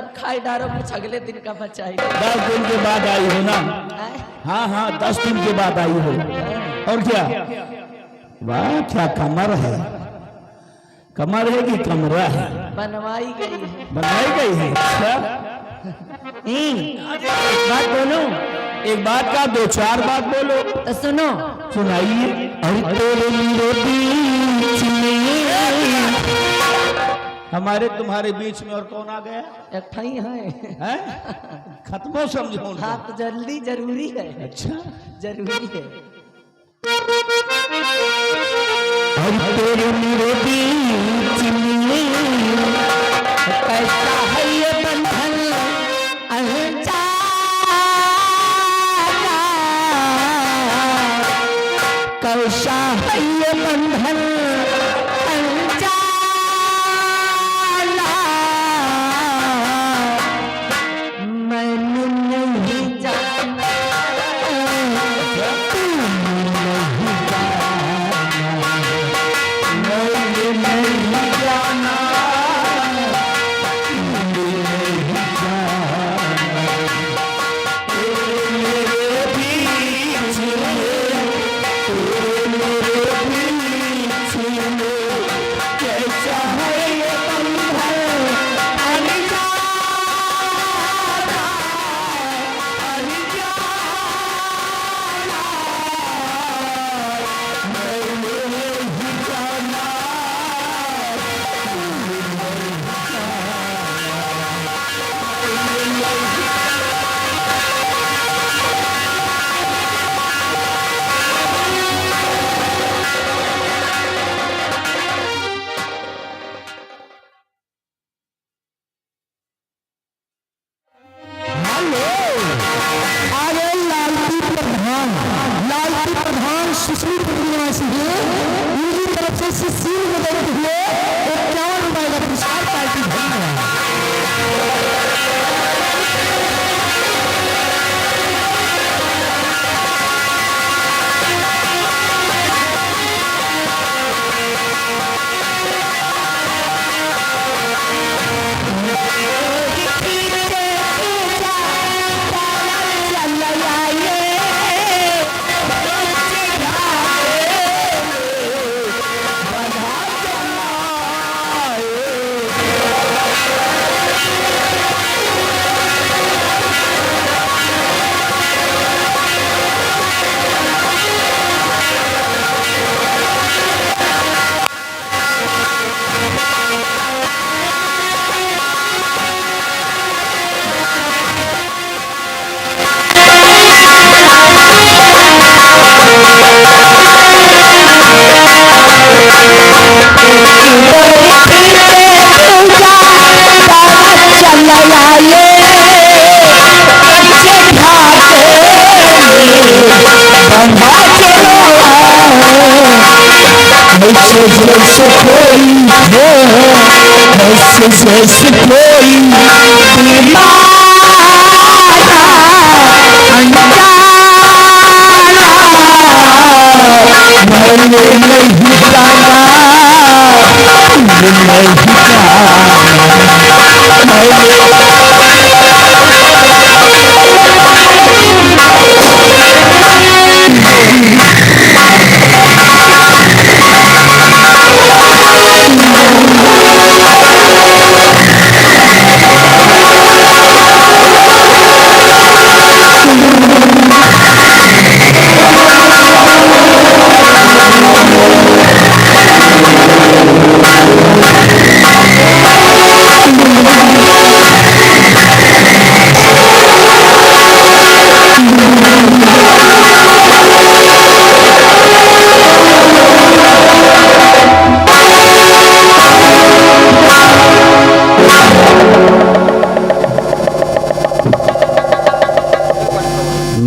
सब खाई डारो कुछ अगले दिन का बचाई। 10 दिन के बाद आई हो ना? हाँ हाँ 10 दिन के बाद आई हो। और क्या? वाह क्या कमर है, कमर है कि कमरा है? बनवाई गई है। बनाई गई है। अच्छा बात बोलो, एक बात का 2-4 बात बोलो तो सुनो। सुनाइए। अरे तेरे मेरे बीच में, हमारे तुम्हारे बीच में और कौन आ गया? एक ठई है, हैं? खत्मो समझो। हाँ तो जल्दी जरूरी है। अच्छा जरूरी है। अरे तेरे मेरे बीच में कैसा है ये बंधन अनजाना, कैसा है ये बंधन अनजाना, मैंने नहीं जाना जैसे कोई दीवाना अनजाना, मैंने नहीं जाना,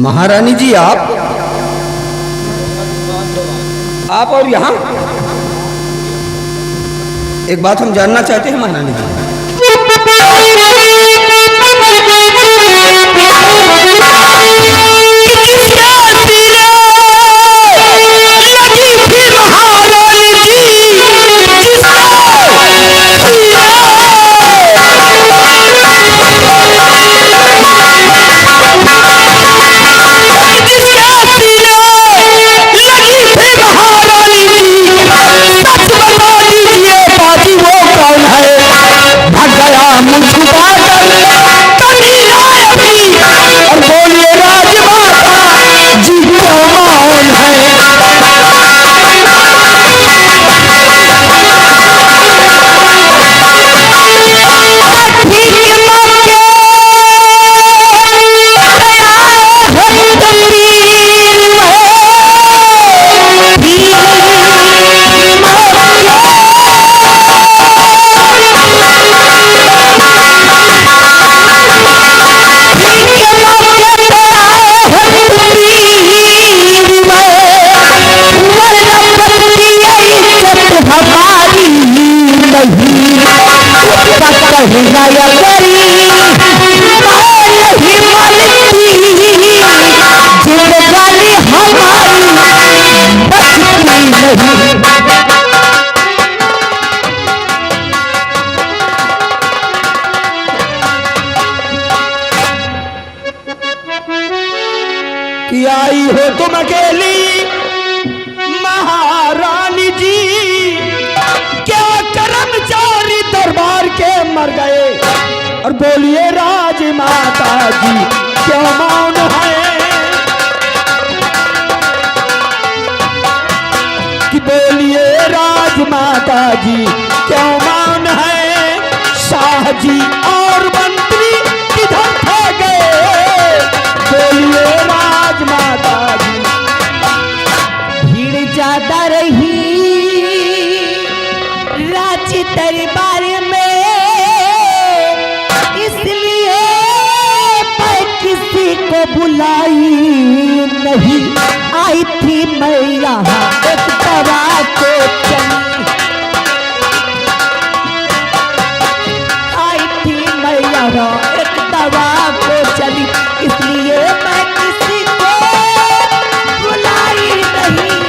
महारानी जी आप और यहाँ एक बात हम जानना चाहते हैं महारानी जी। कि आई हो तुम अकेली महारानी जी, क्या कर्मचारी दरबार के मर गए, और बोलिए राजमाता जी क्यों मौन है, कि बोलिए राजमाता जी क्यों मौन है, शाह जी और मंत्री किधर थे गए, बोलिए राजमाता जी। भीड़ ज्यादा रही रांची दरबार में, इसलिए मैं किसी को बुलाई नहीं, आई थी मैं यहाँ एक दवा को चली, आई थी मैं यहाँ एक दवा को चली, इसलिए मैं किसी को बुलाई नहीं।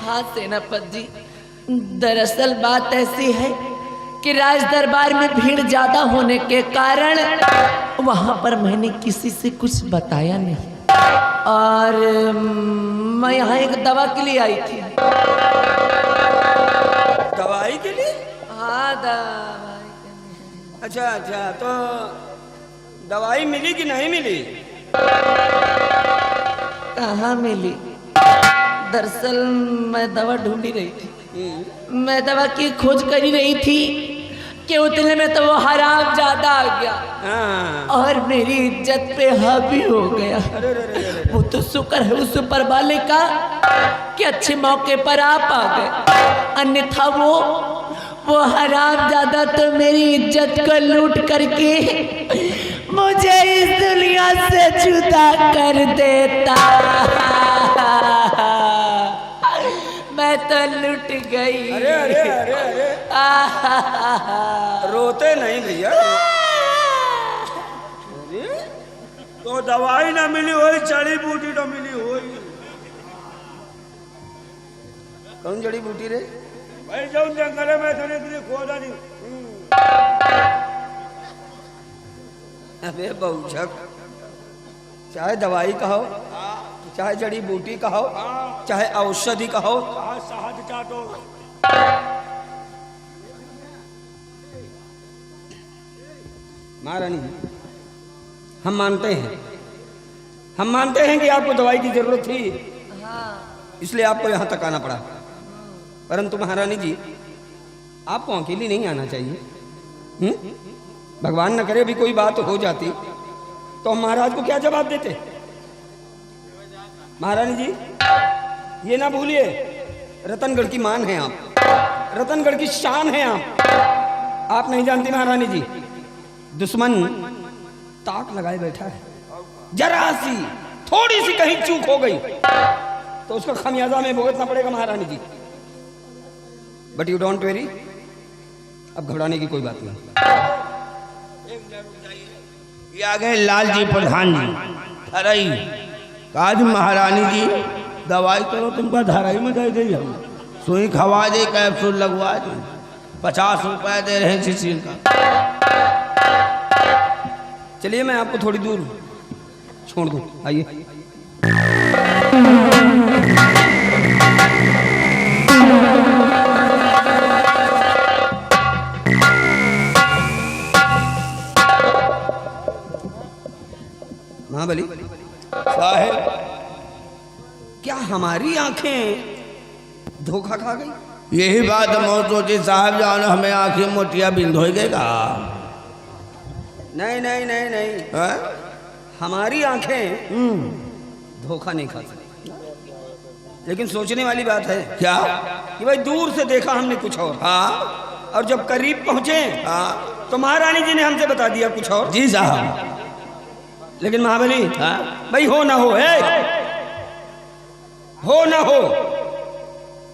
हाँ सेनापति जी, दरअसल बात ऐसी है कि राज दरबार में भीड़ ज्यादा होने के कारण वहां पर मैंने किसी से कुछ बताया नहीं, और मैं यहाँ एक दवा के लिए आई थी। दवाई के लिए? हाँ दवाई के लिए। अच्छा अच्छा, तो दवाई मिली कि नहीं मिली? कहाँ मिली? दरअसल मैं दवा ढूंढ ही रही थी, मैं दवा की खोज कर ही रही थी कि उतने में तो वो हराम ज्यादा आ गया हाँ। और मेरी इज्जत पे हावी हो गया। वो तो शुक्र है उस ऊपर वाले का कि अच्छे मौके पर आप आ गए, अन्यथा वो हराम ज्यादा तो मेरी इज्जत को लूट करके मुझे इस दुनिया से जुदा कर देता। मैं तो लुट गई। अरे अरे अरे अरे रोते नहीं भैया। अरे तो दवाई ना मिली हो, जड़ी बूटी तो मिली हो। कौन जड़ी बूटी रे? भाई जो जंगल में थोड़ी थोड़ी खोदा दी। अबे बहुचक, चाहे दवाई कहो, चाहे जड़ी बूटी कहो, चाहे औषधि कहो, शहद चाटो। महारानी, हम मानते हैं कि आपको दवाई की जरूरत थी, इसलिए आपको यहाँ तक आना पड़ा। परंतु महारानी जी, आपको अकेली नहीं आना चाहिए। भगवान न करे भी कोई बात हो जाती तो हम महाराज को क्या जवाब देते? महारानी जी, ये ना भूलिए, रतनगढ़ की मान है आप, रतनगढ़ की शान है आप नहीं जानती महारानी जी, दुश्मन ताक लगाए बैठा है, जरा सी थोड़ी सी कहीं चूक हो गई तो उसका खमियाजा में भुगतना पड़ेगा महारानी जी। बट यू डोंट वेरी, अब घबराने की कोई बात नहीं। ये आ गए लालजी प्रधान जी। अरे काज महारानी जी, दवाई करो तुमका धराई में दे दी, हम सुई खवा दे, कैप्सूल लगवा दे, 50 रुपए दे रहे हैं शिशिर का। चलिए मैं आपको थोड़ी दूर छोड़ दूं, आइए। महाबली साहेब, क्या हमारी आंखें धोखा खा गई? यही बात हम सोचे साहब, जानो हमें आंखें मोटिया बिंद हो गएगा। नहीं नहीं नहीं नहीं, हाँ? हमारी आंखें धोखा नहीं खा सकती, लेकिन सोचने वाली बात है क्या? कि भाई दूर से देखा हमने कुछ और, हाँ और जब करीब पहुंचे हाँ तो महारानी जी ने हमसे बता दिया कुछ और। जी साहब। लेकिन महाबली, हाँ? भाई हो ना हो, हो ना हो,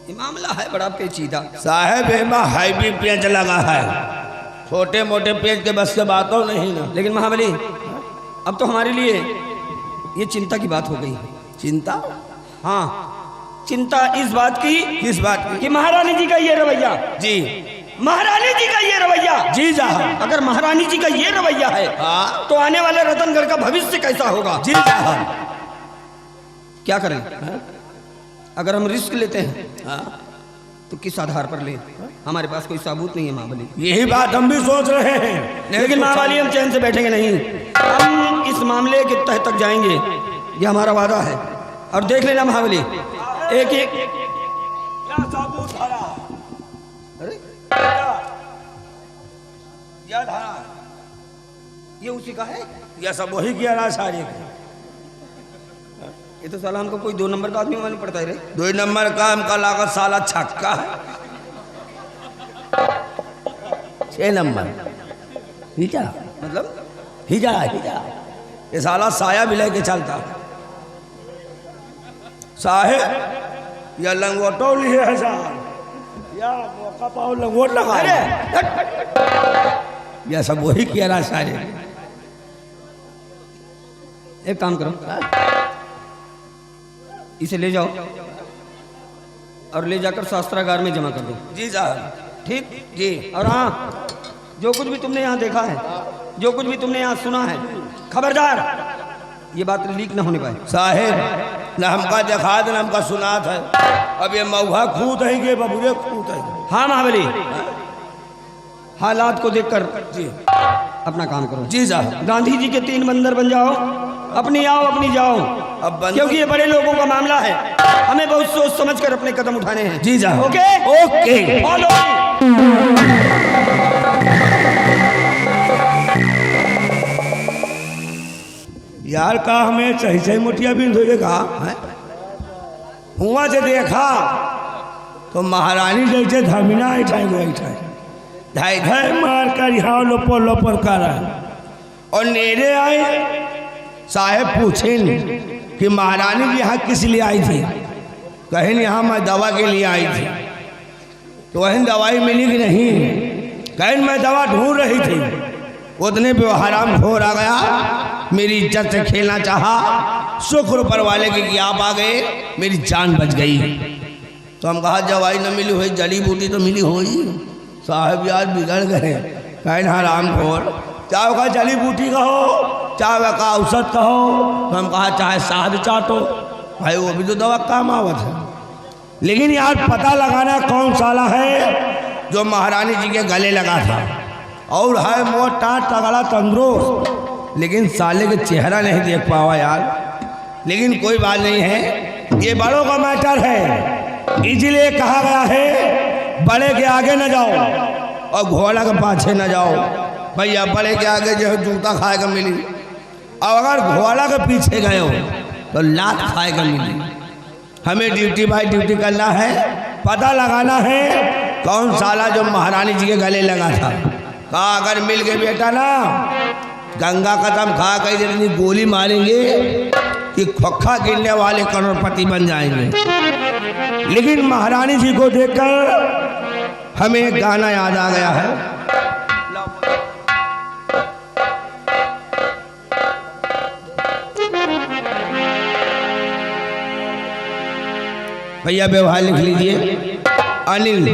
ये मामला है बड़ा पेचीदा। साहेब एमा हाईवी पेच लगा है, छोटे मोटे पेच के बस के बातों नहीं ना। लेकिन महाबली, अब तो हमारे लिए ये चिंता की बात हो गई है। चिंता? हाँ, चिंता इस बात की। किस बात की? कि महारानी जी का ये रवैया जी महारानी जी का ये रवैया, जी साहब। अगर महारानी जी का ये रवैया है हाँ। तो आने वाले रतनगढ़ का भविष्य कैसा होगा? जी साहब। क्या करें? अगर हम रिस्क लेते हैं तो किस आधार पर लें? हमारे पास कोई सबूत नहीं है महाबली। यही बात हम भी सोच रहे हैं, लेकिन महाबली हम चैन से बैठेंगे नहीं। हम इस मामले के तह तक जाएंगे, ये हमारा वादा है। और देख लेना महाबली, एक एक क्या सबूत धारा? अरे क्या धारा? ये उसी का है। यह सब वही किया रहा सारे। ये तो साला हमको कोई 2 नंबर का आदमी मालूम पड़ता है रे। 2 नंबर का हमका लागत साला छक्का है। 6 नंबर हिजा, मतलब हिजा हिजा, ये साला साया भी लेके चलता। साहेब यह लंगोटो लिए है साहब, या मौका पाओ लंगोट लगा। अरे यह सब वही किया रहा सारे। एक काम करो, इसे ले जाओ और ले जाकर शास्त्रागार में जमा कर दो। जी साहब। ठीक जी। और हाँ, जो कुछ भी तुमने यहाँ देखा है, जो कुछ भी तुमने यहाँ सुना है, खबरदार ये बात लीक ना होने पाए। साहेब न हमका देखा न हमका सुना था। अब ये मऊहा खूत है कि बबूरे खूत है? हाँ महाबली, हालात को देखकर जी अपना काम करो। जी साहब। गांधी जी के 3 बंदर बन जाओ, अपनी आओ अपनी जाओ। अब बंदर- क्योंकि ये बड़े लोगों का मामला है, हमें बहुत सोच समझ कर अपने कदम उठाने हैं। जी साहब। Okay okay. फॉलो। यार का हमें सही सही मुठिया भी धोएगा हुआ से देखा तो महारानी जैसे धमिना ऐठाएंगे ढाई है मार कर यहाँ लोपर लोपर कर रहा है। और नेरे आए साहेब पूछे कि महारानी जी यहाँ किस लिए आई थी? कहें यहाँ मैं दवा के लिए आई थी। तो वहीं दवाई मिली कि नहीं? कहें मैं दवा ढूंढ रही थी। उतने पे वो हराम घोर आ गया, मेरी इज्जत से खेलना चाहा। शुक्र ऊपर वाले की कि आप आ गए, मेरी जान बच गई। तो हम कहा दवाई न मिली हुई, जड़ी बूटी तो मिली हुई। साहब यार बिगड़ गए। कहें हराम घोर, चाहे का जड़ी बूटी कहो, चाहे का औसत कहो। तो हम कहा चाहे साध चाटो, भाई वो भी तो दवा काम आवत है। लेकिन यार पता लगाना कौन साला है जो महारानी जी के गले लगा था, और है मोटा तगड़ा तंदुरुस्त, लेकिन साले के चेहरा नहीं देख पावा यार। लेकिन कोई बात नहीं है, ये बड़ों का मैटर है। इसलिए कहा गया है बड़े के आगे न जाओ और घोड़ा के पाछे न जाओ। भैया बड़े के आगे जो है जूता खाएगा मिली, और अगर घोड़ा के पीछे गए हो तो लात खाएगा मिली। हमें ड्यूटी बाय ड्यूटी करना है, पता लगाना है कौन साला जो महारानी जी के गले लगा था। कहा अगर मिल गए बेटा ना, गंगा कदम खा कर इतनी गोली मारेंगे कि खोखा गिरने वाले करोड़पति बन जाएंगे। लेकिन महारानी जी को देखकर हमें एक गाना याद आ गया है। भैया व्यवहार लिख लीजिए। अनिल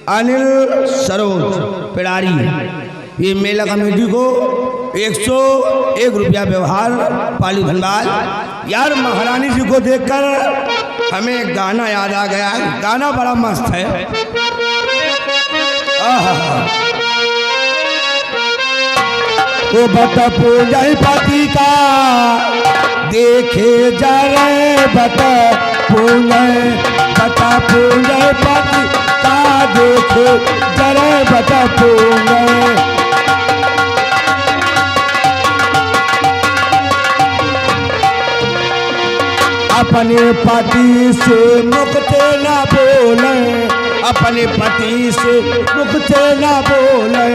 अनिल सरोज पिड़ारी, ये मेला कमेटी को 101 रुपया व्यवहार पाली धनबाद। यार महारानी जी को देखकर हमें एक गाना याद आ गया है। गाना बड़ा मस्त है। वो बता पूजय पति का देखे जा रहे, बता पूजय पति का देखे जा रहे, बता पूजय। अपने पति से मुक्ते न बोले, अपने पति से मुक्ते न बोले।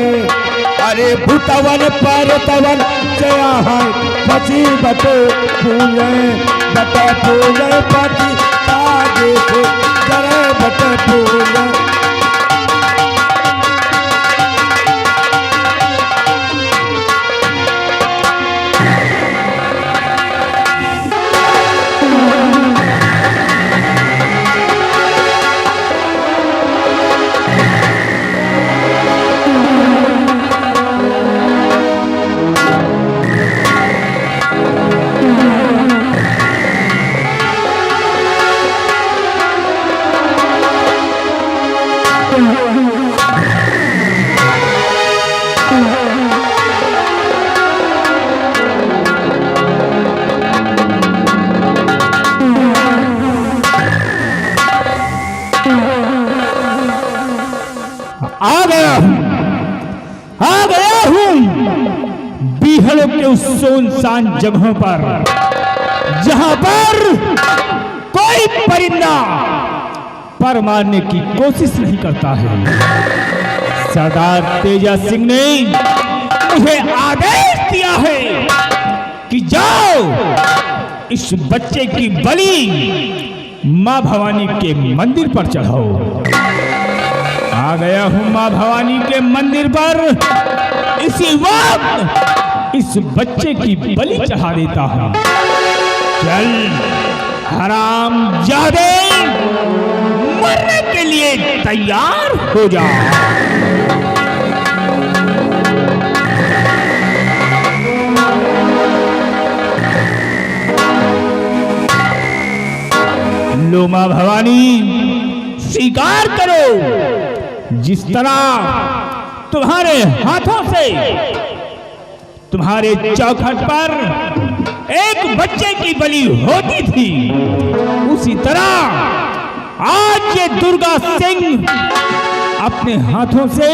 अरे भूतवन पर तवन जया है पति बतो पूजे, बता पूजे पति का देखे जरे बता पूजे। आ गया हूं बीहड़ के उस सुनसान जगहों पर जहां पर कोई परिंदा पर मारने की कोशिश नहीं करता है। सरदार तेजा सिंह ने मुझे आदेश दिया है कि जाओ इस बच्चे की बलि मां भवानी के मंदिर पर चढ़ाओ। आ गया हूं मां भवानी के मंदिर पर। इसी वक्त इस बच्चे की बलि चढ़ा देता हूं। चल हरामजादे, मरने के लिए तैयार हो जा। लो मां भवानी, स्वीकार करो, जिस तरह तुम्हारे हाथों से तुम्हारे चौखट पर एक बच्चे की बलि होती थी, उसी तरह आज ये दुर्गा सिंह अपने हाथों से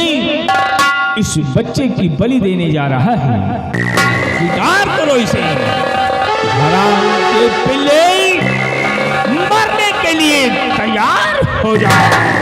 इस बच्चे की बलि देने जा रहा है। स्वीकार करो इसे। हराम के पिल्ले, मरने के लिए तैयार हो जाओ।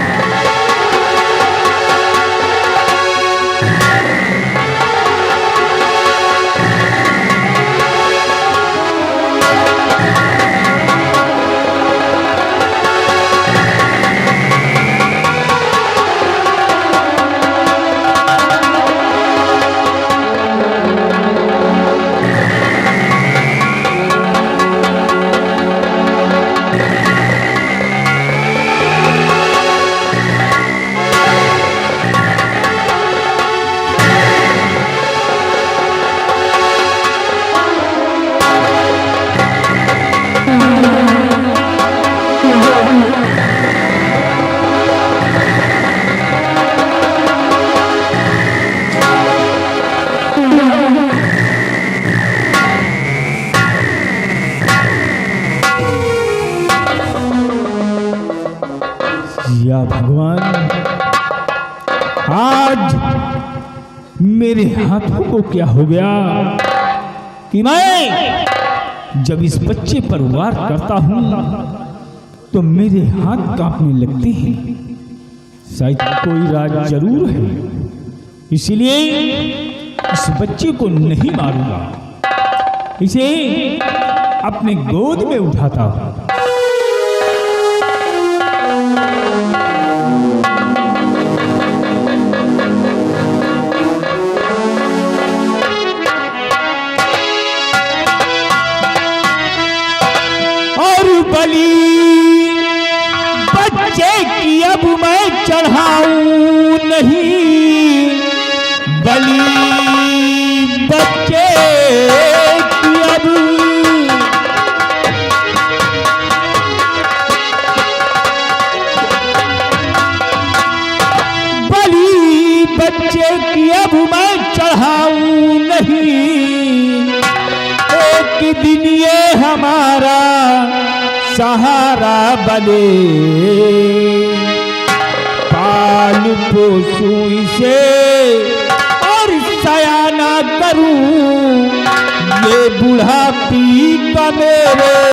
या भगवान, आज मेरे हाथों को क्या हो गया कि मैं जब इस बच्चे पर वार करता हूं तो मेरे हाथ कांपने लगते हैं। शायद कोई राज जरूर है, इसलिए इस बच्चे को नहीं मारूंगा, इसे अपने गोद में उठाता हूं। बच्चे की अब मैं चढ़ाऊं नहीं, बलि बच्चे की अब बलि बच्चे की अब मैं चढ़ाऊं नहीं। एक दिन ये हमारा सहारा बने, पाल पोसूं इसे और सयाना करूं, ये बुढ़ापी का मेरे